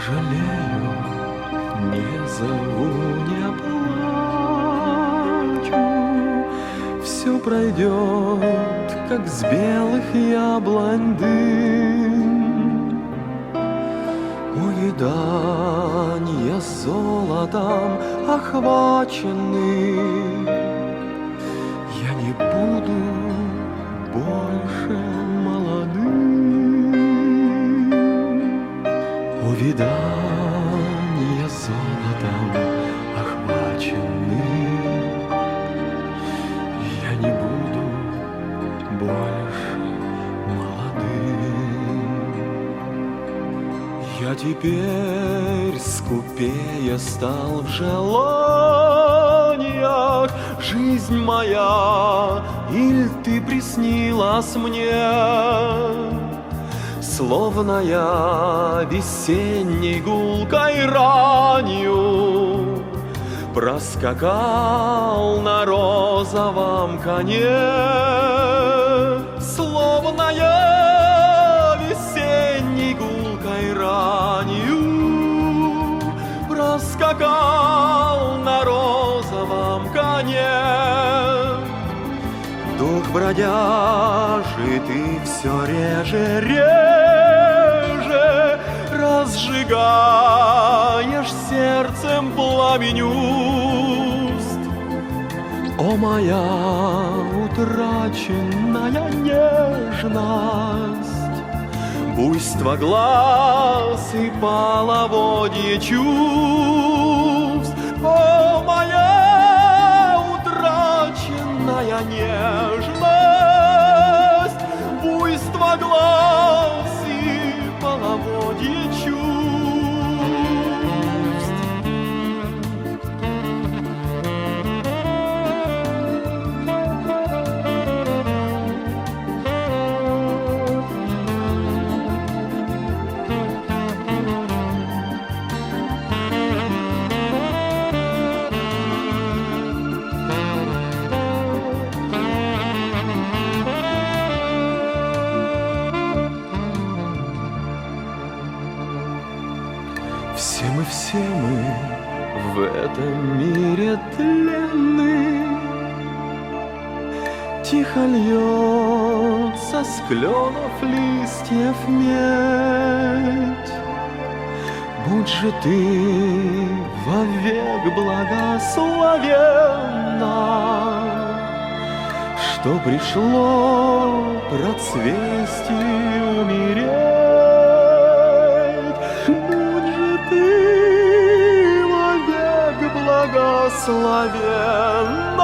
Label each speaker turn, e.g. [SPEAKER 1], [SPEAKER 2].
[SPEAKER 1] жалею, не зову, не плачу. Все пройдет, как с белых яблонь дым. Увиданье золотом охваченный, я не буду больше молодым. Увиданье золотом охваченный, я не буду больше молодым. Я теперь скупее стал в желаниях, жизнь моя, иль ты приснилась мне, словно я весенней гулкой ранью проскакал на розовом коне, словно я весенней гулкой ранью проскакал на розовом коне. Дух бродяжий, ты все реже разжигаешь сердцем пламень уст. О, моя утраченная нежность, буйство глаз и половодье чувств. О, моя утраченная нежность, буйство глаз и половодье чувств. Все мы в этом мире тленны, тихо льется с кленов листьев медь. Будь же ты вовек благословенна, что пришло процвести умереть. Благословенна,